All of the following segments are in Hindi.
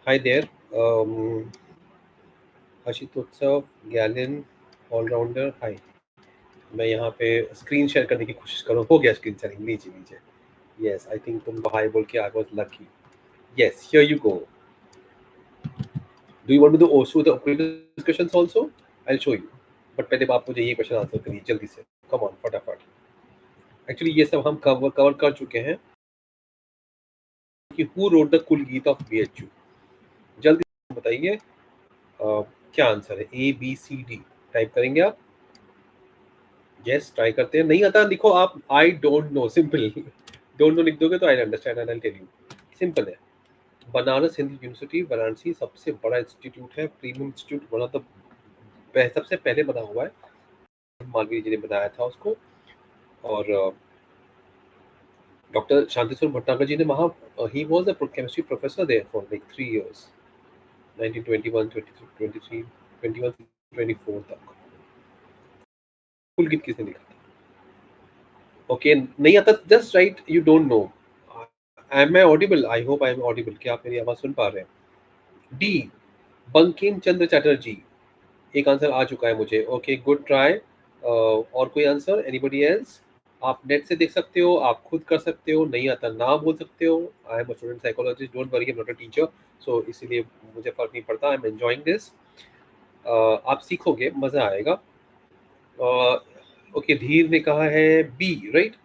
हाय देयर आशुतोत्सव गैलन ऑलराउंडर हाय। मैं यहाँ पे स्क्रीन शेयर करने की कोशिश करूँ। हो गया स्क्रीन शेयरिंग, लीजिए लीजिए। यस आई थिंक तुमको हाय बोल के I was lucky. Yes here you go. Do you want to do also the questions also? I will show you. But पहले आप मुझे ये क्वेश्चन आंसर करिए जल्दी से। कम ऑन फटाफट। एक्चुअली ये सब हम कवर कर चुके हैं कि हु रोट द कुल गीत ऑफ बीएचयू। जल्दी से बताइए क्या आंसर है। A B C D type करेंगे आप? यस ट्राई करते हैं। नहीं आता लिखो आप I don't know. Simple don't know लिख दोगे तो I understand and I tell you. Simple है। बनारस हिंदू यूनिवर्सिटी वाराणसी सबसे बड़ा इंस्टीट्यूट है, premium institute, one of the सबसे पहले बना हुआ है। मालवीय जी ने बनाया था उसको। और डॉक्टर शांतिस्वरूप भटनागर जी ने वहाँ ही was a chemistry professor there for like 3 years 1921 23 21 24 तक। कुल गीत किसने लिखा था? ओके नहीं आता just write you don't know. Am I audible? I hope I am audible. क्या आप मेरी आवाज सुन पा रहे हैं? डी बंकिम चंद्र चटर्जी एक आंसर आ चुका है मुझे। Okay good try. और कोई आंसर एनीबॉडी एल्स? आप नेट से देख सकते हो, आप खुद कर सकते हो, नहीं आता ना बोल सकते हो। I am a student psychologist, don't worry, I am not a teacher. So इसीलिए मुझे फर्क नहीं पड़ता। I am enjoying this. आप सीखोगे, मजा आएगा। ओके धीर ने कहा है बी राइट।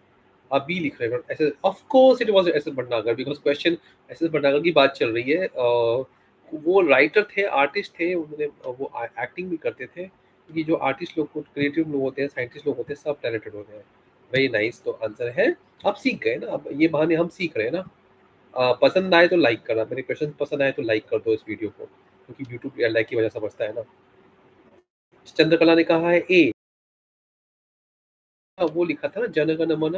आप बी लिख रहे हो ऐसे। Of course it was S S Bhatnagar because question S S Bhatnagar की बात चल रही है। वो राइटर थे, आर्टिस्ट थे, उन्होंने वो एक्टिंग भी करते थे। क्योंकि जो आर्टिस्ट लोग, क्रिएटिव लोग होते हैं, साइंटिस्ट लोग होते हैं, सब टैलेंटेड होते हैं। Very nice. तो आंसर है, आप सीख गए ना। अब ये बहाने हम सीख रहे हैं ना। पसंद आए तो लाइक करना, मेरे क्वेश्चन पसंद आए तो लाइक कर दो इस वीडियो को, क्योंकि यूट्यूब लाइक की वजह समझता है ना। चंद्रकला ने कहा है ए। वो लिखा था ना जनगण मन,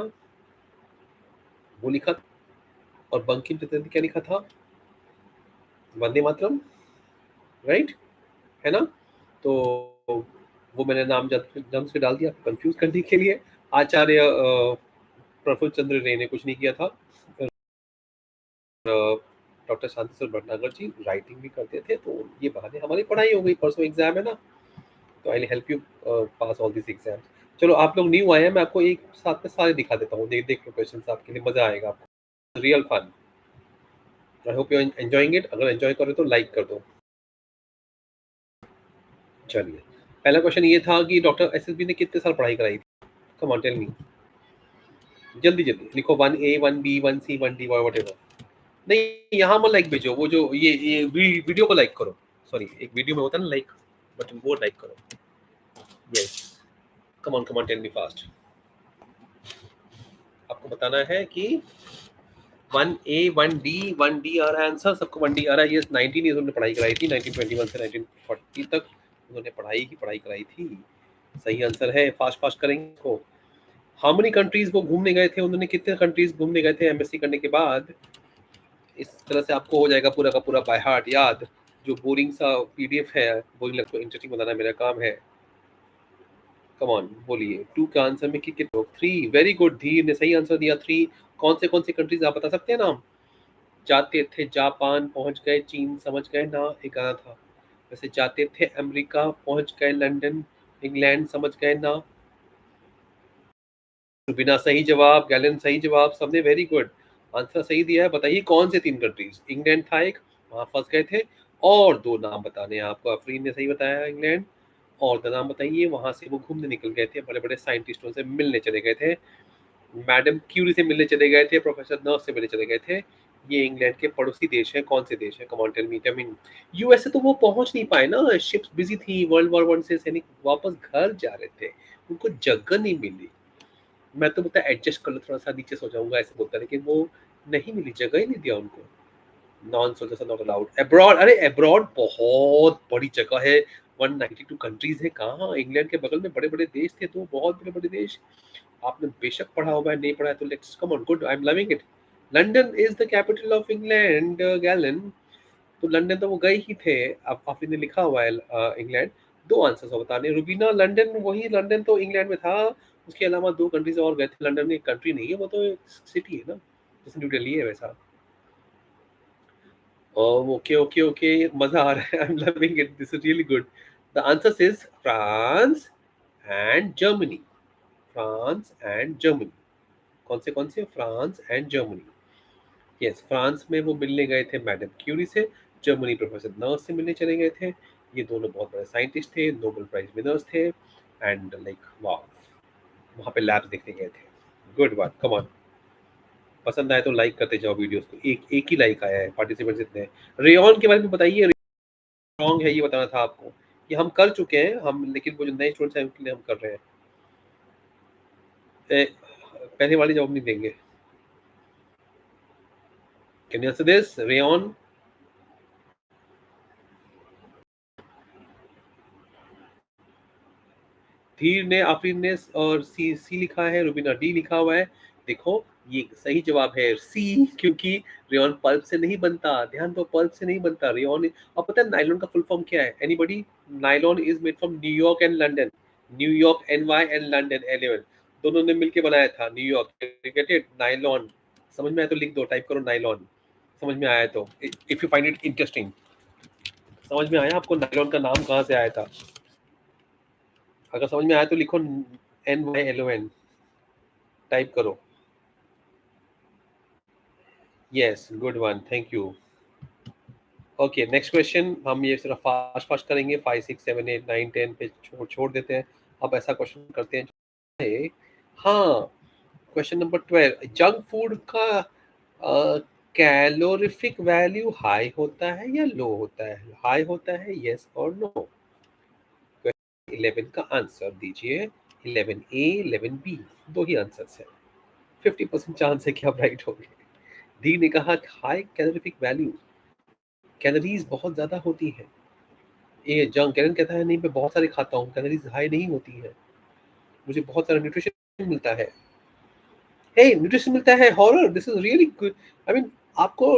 वो लिखा था। और बंकिम चंद्र ने क्या लिखा था? वंदे मातरम, राइट है ना। तो वो मैंने नाम जन्म से डाल दिया कंफ्यूज करने के लिए। आचार्य प्रफुल्ल चंद्र रे ने कुछ नहीं किया था। डॉक्टर शांति भटनागर जी राइटिंग भी करते थे। तो ये बहाने हमारी पढ़ाई हो गई। परसों एग्जाम है ना, तो I help you pass all this exam. चलो आप लोग न्यू आए हैं, मैं आपको एक साथ में सारे दिखा देता हूँ। देख लो क्वेश्चन, आपके लिए मजा आएगा आपको। Real fun. I hope you enjoying it. अगर एंजॉय करो तो लाइक कर दो। चलिए पहला क्वेश्चन ये था कि डॉक्टर एसएसबी ने कितने साल पढ़ाई कराई थी? Come on tell me. जल्दी जल्दी लिखो। 1A 1B 1C 1D what ever. नहीं यहाँ मत लाइक भेजो, वो जो ये वीडियो को लाइक करो। सॉरी एक वीडियो में होता है ना लाइक, बट वो लाइक करो। Yes come on tell me fast. आपको बताना है कि 1A 1D 1D आ रहा है आंसर। सबको 1D आ रहा है। ये 19 ईयर्स उन्होंने पढ़ाई कराई थी। 1921 से 1940 तक उन्होंने पढ़ाई कराई थी। सही आंसर है। फास्ट फास्ट करेंगे इसको। हाउ मेनी कंट्रीज वो घूमने गए थे? उन्होंने कितने कंट्रीज घूमने गए थे एमएससी करने के बाद? इस तरह से आपको हो जाएगा पूरा का पूरा बाय हार्ट याद। जो बोरिंग सा पीडीएफ है, बोरिंग लगता है, इंटरेस्टिंग बनाना मेरा काम है। कम ऑन बोलिए। 2 का आंसर में कितने लोग? 3। Very good. धीर ने सही आंसर दिया 3। कौन से कंट्रीज आप बता सकते हैं नाम? जाते थे जापान पहुंच गए, चीन समझ गए ना, एक आना था। वैसे जाते थे अमेरिका पहुंच गए, लंदन इंग्लैंड समझ गए ना। बिना सही जवाब, गैलन सही जवाब, सबने वेरी गुड आंसर सही दिया है। बताइए कौन से 3 कंट्रीज? इंग्लैंड था एक, वहां फंस गए थे। और 2 नाम बताने हैं आपको। अफरीन ने सही बताया इंग्लैंड। और 2 नाम बताइए। वहां से वो घूमने निकल गए थे, बड़े बड़े साइंटिस्टों से मिलने चले गए थे। मैडम क्यूरी से मिलने चले गए थे, प्रोफेसर नर्स से मिलने चले गए थे। ये इंग्लैंड के पड़ोसी देश है। कौन से देश है? Come on tell me. I mean USA तो वो पहुंच नहीं पाए ना, शिप्स बिजी थी। वर्ल्ड वॉर 1 से सैनिक वापस घर जा रहे थे, उनको जगह नहीं मिली। मैं तो बोलता एडजस्ट कर लो, थोड़ा सा नीचे सो जाऊंगा ऐसे बोलता, लेकिन वो नहीं मिली, जगह ही नहीं दिया उनको। Non soldiers not allowed abroad. अरे अब्रॉड बहुत बड़ी जगह है। 192 कंट्रीज है। कहाँ? इंग्लैंड के बगल में बड़े बड़े देश थे, तो बहुत बड़े बड़े देश। आपने बेशक पढ़ा होगा, नहीं पढ़ा है तो let's come on. Good, I am loving it. London is the capital of England gallon. तो लंदन तो वो गए ही थे। अब आपने ने लिखा हुआ है इंग्लैंड। 2 आंसर्स और बताने। रुबीना लंदन, वही लंदन तो इंग्लैंड में था। उसके अलावा 2 कंट्रीज और गए थे। लंदन एक कंट्री नहीं है, वो तो एक सिटी है ना, जैसे न्यू दिल्ली है वैसा। ओके ओके ओके, मजा आ रहा है, आई am loving it, this is really good. The answer is France and Germany. France and Germany. कौन से? France and Germany. Yes, France में वो मिलने गए थे मैडम क्यूरी से, जर्मनी प्रोफेसर नर्स से मिलने चले गए थे। ये दोनों बहुत बड़े साइंटिस्ट थे, नोबेल प्राइज विनर्स थे, एंड लाइक वाओ, वहाँ पे लैब्स देखने गए थे। Good one, come on. पसंद आए तो लाइक करते जाओ वीडियोस को। एक एक ही लाइक आया है, पार्टिसिपेंट्स इतने हैं। रेयॉन के बारे में बताइए, रॉन्ग है ये बताना था आपको। ये हम कर चुके हैं हम, लेकिन वो जो नए स्टूडेंट्स हैं उनके लिए हम कर रहे हैं। ए, पहले वाली जवाब नहीं देंगे। Can you answer this rayon? धीर ने, आफरीन ने और सी सी लिखा है, रुबीना डी लिखा हुआ है। देखो, ये सही जवाब है सी, क्योंकि रेयॉन पल्प से नहीं बनता। ध्यान दो, पल्प से नहीं बनता रेयॉन। और पता है नायलॉन का फुल फॉर्म क्या है? Anybody? Nylon is made from New York and London. New York NY and London LA, दोनों ने मिलके बनाया था न्यूयॉर्क। Get it? नायलॉन। समझ में आया तो लिख दो, टाइप करो नायलॉन, समझ में आया तो, if you find it interesting. समझ में आया आपको नायलॉन का नाम कहाँ से आया था? अगर समझ में आया तो लिखो NYLON, टाइप करो। Yes, good one, thank you. Okay, next question. हम ये सिर्फ फास्ट फास्ट करेंगे, 5 6 7 8 9 10 पे छोड़ छोड़ देते हैं। अब ऐसा क्वेश्चन करते हैं जो है, हाँ, क्वेश्चन नंबर 12। जंक फूड का कैलोरीफिक वैल्यू हाई होता है या लो होता है? हाई होता है, यस और नो? 11 का आंसर दीजिए। 11A, 11B, दो ही आंसर्स हैं। 50% चांस है कि आप राइट होंगे। डी ने कहा हाई कैलोरीफिक वैल्यू, कैलोरीज बहुत ज्यादा होती है। ये जंक, कैलन कहता है नहीं मैं बहुत सारे खाता हूँ, कैलोरीज हाई नहीं होती है, मुझे बहुत सारा न्यूट्रिशन मिलता है। हे, न्यूट्रिशन मिलता है, horror, this is really good. I mean, आपको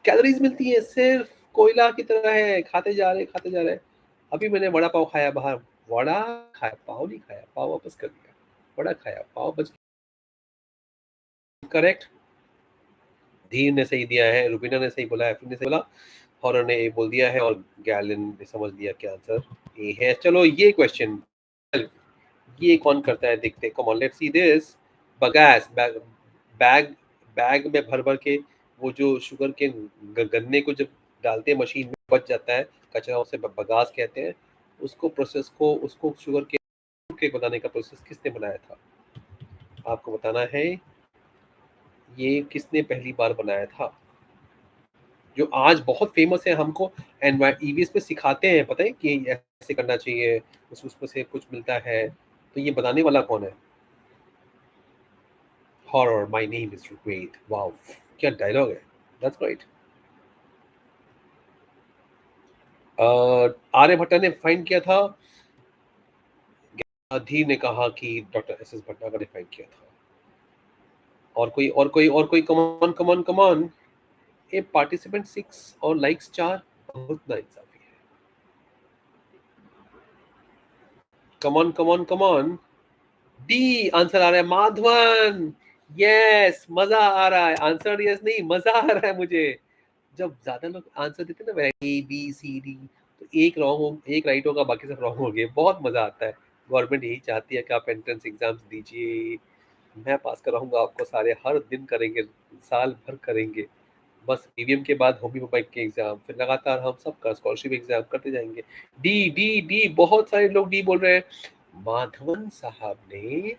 कैलोरीज मिलती है, सिर्फ कोयला की तरह है, खाते जा रहे। अभी मैंने वड़ा पाव खाया बाहर। वड़ा खाया, पाव नहीं खाया, पाव वापस कर दिया। वड़ा खाया, पाव बच। करेक्ट। धीर ने सही दिया है, रुबीना ने सही बोला, एफिन ने सही बोला, हॉरर ने ए बोल दिया है, और गैलन ने समझ लिया क्या आंसर ए है। चलो ये क्वेश्चन, ये कौन करता है देखते, come on let's see this. Bagasse, bag bag bag में भर भर के, वो जो शुगर के गन्ने को जब डालते हैं मशीन में, बच जाता है कचरा, उसे बगास कहते हैं। उसको प्रोसेस को, उसको शुगर के बनाने का प्रोसेस किसने बनाया था? आपको बताना है, ये किसने पहली बार बनाया था, जो आज बहुत फेमस है। हमको ईवीएस में सिखाते हैं, पता है कि ऐसे करना चाहिए, उसमें से कुछ मिलता है। तो ये बनाने वाला कौन है? Horror, my name is Rigveda. Wow, क्या डायलॉग है, दैट्स राइट। आर्यभट्ट ने फाइंड किया था, धीर ने कहा कि डॉक्टर SS भटनागर ने फाइंड किया था। और कोई कमान कमान कमान। ए पार्टिसिपेंट 6 और लाइक्स 4, बहुत नाइंसाफी है। कमान कमान कमान। डी आंसर आ रहा है, माधवन। यस, मजा आ रहा है, आंसर यस नहीं, मजा आ रहा है मुझे। जब ज्यादा लोग आंसर देते हैं ना, ABCD, तो एक रॉन्ग हो, एक राइट होगा, बाकी सब रॉन्ग हो गए, बहुत मजा आता है। गवर्नमेंट यही चाहती है कि आप एंट्रेंस एग्जाम्स दीजिए, मैं पास कराऊंगा आपको सारे, हर दिन करेंगे, साल भर करेंगे। बस ईवीएम के बाद होम्योपैथ के एग्जाम, फिर लगातार हम सबका स्कॉलरशिप एग्जाम करते जाएंगे। डी डी डी, बहुत सारे लोग डी बोल रहे हैं। माधवन साहब ने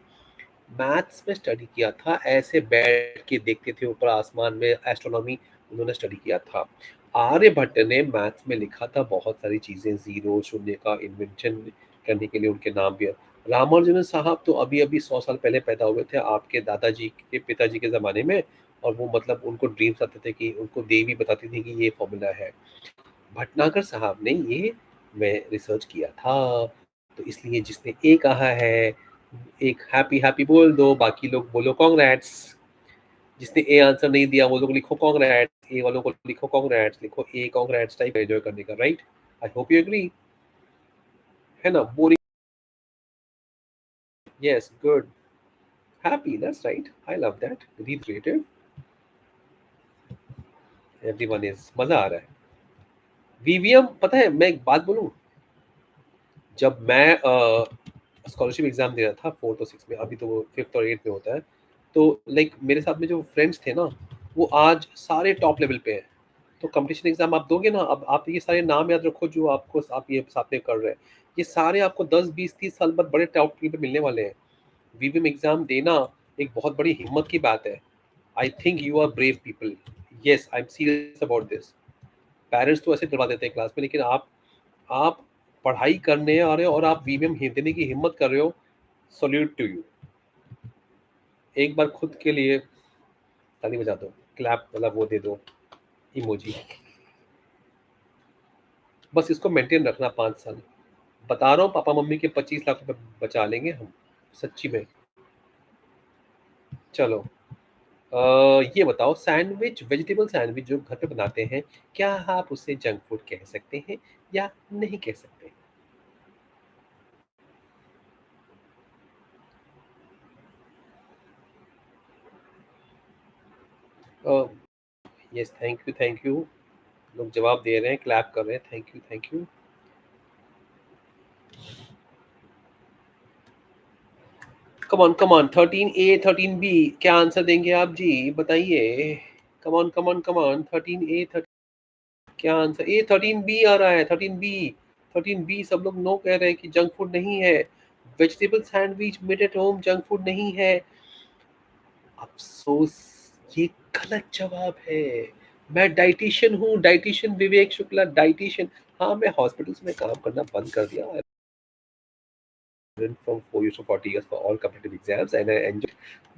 मैथ्स में स्टडी किया था, ऐसे बैठ के देखते थे ऊपर आसमान में, एस्ट्रोनॉमी उन्होंने स्टडी किया था। आर्यभट्ट ने मैथ्स में लिखा था बहुत सारी चीजें, जीरो शून्य का इन्वेंशन करने के लिए उनके नाम भी है। रामानुजन साहब तो अभी अभी 100 साल पहले पैदा हुए थे, आपके दादाजी के पिताजी के जमाने में। और वो मतलब उनको ड्रीम्स आते थे कि उनको देवी बताती थी कि ये फॉर्मूला है। भटनागर साहब ने ये मैं रिसर्च किया था, तो इसलिए जिसने ए कहा है, एक हैप्पी हैप्पी बोल दो, बाकी लोग बोलो कांग्रेट्स। जिसने ए आंसर नहीं दिया वो लोग लिखो कांग्रेट्स, ए वालों को लिखो कांग्रेट्स, लिखो ए कांग्रेट्स, टाइप एंजॉय करने का, right? I hope you agree, है ना? Boring? Yes, good, happy, that's right, I love that, very creative, everyone is, मजा आ रहा है। वीवीएम पता है, मैं एक बात बोलूँ, जब मैं स्कॉलरशिप एग्ज़ाम दे रहा था 4th और 6th में, अभी तो वो 5th और 8th में होता है, तो लाइक मेरे साथ में जो फ्रेंड्स थे ना, वो आज सारे टॉप लेवल पे हैं। तो कॉम्पिटिशन एग्ज़ाम आप दोगे ना, अब आप ये सारे नाम याद रखो जो आपको आप ये साथ में कर रहे हैं। ये सारे आपको 10, 20, 30 साल बाद बड़े टॉप पे मिलने वाले हैं। वीवीएम एग्ज़ाम देना एक बहुत बड़ी हिम्मत की बात है। I think you are brave people. Yes, I am serious about this. Parents तो ऐसे डरवा देते हैं क्लास में, लेकिन आप पढ़ाई करने आ रहे हो और आप वीवीएम देने की हिम्मत कर रहे हो। Salute to you. एक बार खुद के लिए ताली बजा दो, क्लैप मतलब वो दे दो, इमोजी। बस इसको मेंटेन रखना 5 साल। बता रहा हूँ, पापा मम्मी के 25 लाख रुपए बचा लेंगे हम, सच्ची में। चलो, ये बताओ, सैंडविच, वेजिटेबल सैंडविच जो घर पे बनाते हैं, क्या आप उसे जंक फूड कह सकते हैं या नहीं कह सकते? Yes, thank you, thank you. लोग जवाब दे रहे हैं, क्लैप कर रहे हैं, thank you, thank you. Come on, come on, 13A 13B, क्या आंसर देंगे आप जी? बताइए। कम on, come on, come on, 13A 13, क्या आंसर? ए 13B आ रहा है, 13B। 13B सब लोग नो कह रहे हैं कि जंक फूड नहीं है। Vegetable sandwich made at home junk food नहीं है। अफसोस, ये गलत जवाब है। मैं डाइटिशियन हूँ, डाइटिशियन विवेक शुक्ला, डाइटिशियन। हाँ, मैं हॉस्पिटल्स में काम करना बंद कर दिया from 4 years to 40 years for all competitive exams and I enjoy,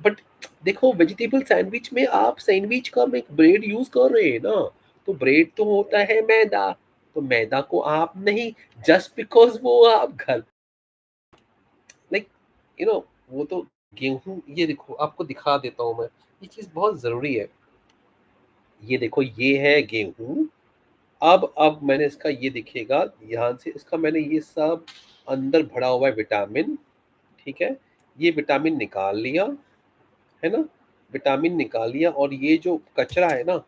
but देखो, वेजिटेबल सैंडविच में आप सैंडविच का एक ब्रेड यूज कर रहे हैं ना, तो ब्रेड तो होता है मैदा, तो मैदा को आप नहीं, जस्ट बिकॉज वो आप घर, लाइक, यू नो, वो तो गेहूं, ये देखो आपको दिखा देता हूँ मैं, ये चीज बहुत जरूरी है। ये देखो, ये है गेहूं। अब मैंने इसका ये दिखेगा ध्यान से, इसका मैंने ये सब अंदर भरा हुआ है विटामिन, ठीक है, ये विटामिन निकाल लिया, है ना, विटामिन निकाल लिया, और ये जो कचरा है ना,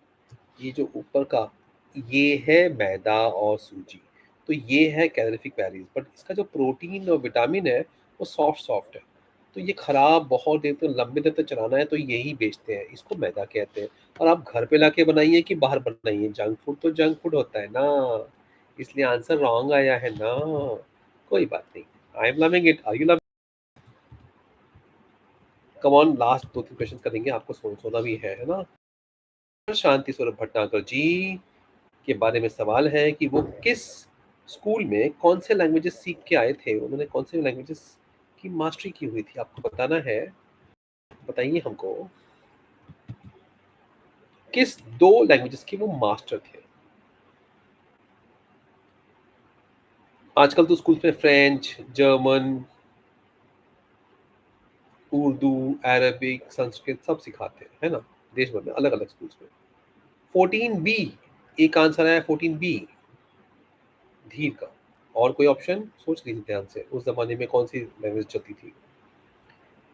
ये जो ऊपर का, ये है मैदा और सूजी। तो ये है कैलोरीफिक वैल्यूज, बट इसका जो प्रोटीन और विटामिन है वो सॉफ्ट सॉफ्ट है। तो ये खराब बहुत देर तक, लंबे देर तक चलाना है तो यही बेचते हैं, इसको मैदा कहते हैं। और आप घर पे लाके बनाइए कि बाहर बनाइए, जंक फूड तो जंक फूड होता है ना, इसलिए आंसर रॉन्ग आया है ना। कोई बात नहीं, I am loving it, are you? Come on, last 2-3 question करेंगे, आपको सोना भी है ना? शांति स्वरूप भटनागर जी के बारे में सवाल है कि वो किस स्कूल में कौन से लैंग्वेजेस सीख के आए थे, उन्होंने कौन से लैंग्वेजेस की मास्टरी की हुई थी, आपको बताना है। बताइए हमको, किस 2 लैंग्वेजेस के वो मास्टर थे। आजकल तो स्कूल में French, German, Urdu, Arabic, Sanskrit सब सिखाते हैं, है ना, देश भर में अलग अलग स्कूल्स में। 14B, एक आंसर है 14B, धीर का। और कोई ऑप्शन सोच लीजिए ध्यान से, उस जमाने में कौन सी लैंग्वेज चलती थी?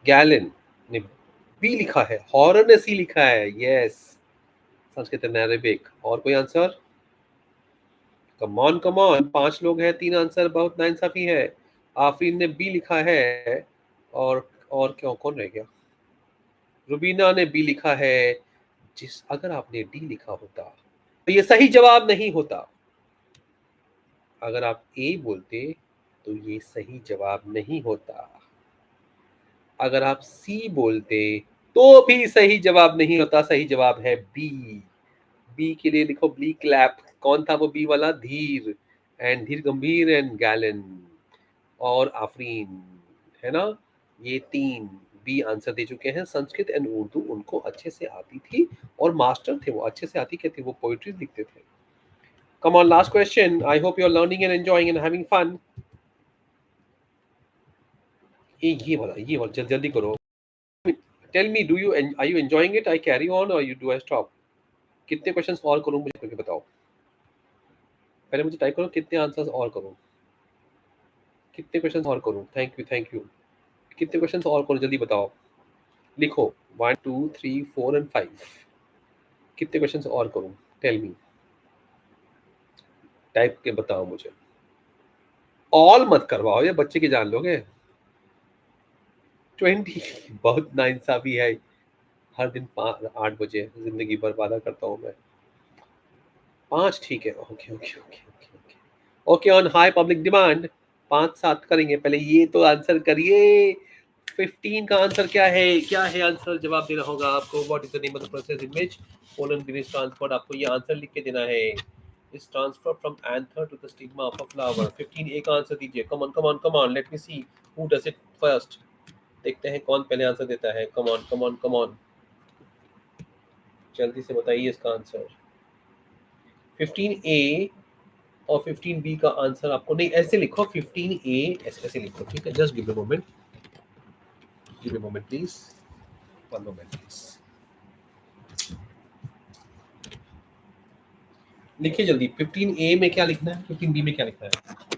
गैलन ने बी लिखा है, हॉरर ने सी लिखा है, यस, संस्कृत एंड अरेबिक। और कोई आंसर? कम ऑन, 5 लोग हैं, 3 आंसर, बहुत नाइंसाफी है। आफरीन ने बी लिखा है, और क्यों, कौन रह गया? रुबीना ने बी लिखा है। जिस अगर आपने डी लिखा होता तो ये सही जवाब नहीं होता। अगर आप ए बोलते तो ये सही जवाब नहीं होता। अगर आप सी बोलते तो भी सही जवाब नहीं होता, सही जवाब है बी। बी के लिए लिखो बी क्लैप। कौन था वो बी वाला? धीर, एंड धीर गंभीर एंड गैलन और आफरीन, है ना। ये 3 बी आंसर दे चुके हैं। संस्कृत एंड उर्दू उनको अच्छे से आती थी, और मास्टर थे वो, अच्छे से आती क्या थी, वो पोइट्री लिखते थे। Come on, last question, I hope you are learning and enjoying and having fun. ये वाला जल्दी करो। Tell me, do you are you enjoying it? I carry on और यू डू आई स्टॉप? कितने क्वेश्चंस और करूं, मुझे करके बताओ। पहले मुझे टाइप करो, कितने आंसर्स और करूं, कितने क्वेश्चंस और करूं? Thank you, thank you. कितने क्वेश्चंस और करूं, जल्दी बताओ। लिखो 1 2 3 4 एंड 5। कितने क्वेश्चंस और करूं? Tell me. टाइप के बताओ मुझे। ऑल मत करवाओ, ये बच्चे की जान लोगे। 20 बहुत नाइंसाफी है। हर दिन 8 बजे जिंदगी बर्बाद करता हूँ मैं। 5 ठीक है। Okay okay okay okay okay okay on high public demand 5-7 करेंगे। पहले ये तो आंसर करिए। 15 का आंसर क्या है? क्या है आंसर? जवाब देना होगा आपको। What is the name of the process in which pollen grain is transferred? आपको ये आंसर लिख के देना है। Is transfer from anther to the stigma of a flower. 15 A का आंसर दीजिए। Come on come on come on, let me see who does it first. देखते हैं कौन पहले आंसर देता है। Come on come on come on, जल्दी से बताइए इसका आंसर। 15 ए और 15 बी का आंसर आपको नहीं, ऐसे लिखो 15 ए, ऐसे लिखो, ठीक है। Just give a moment, give a moment please, one moment please. लिखिए जल्दी। 15 ए में क्या लिखना है, 15 बी में क्या लिखना है?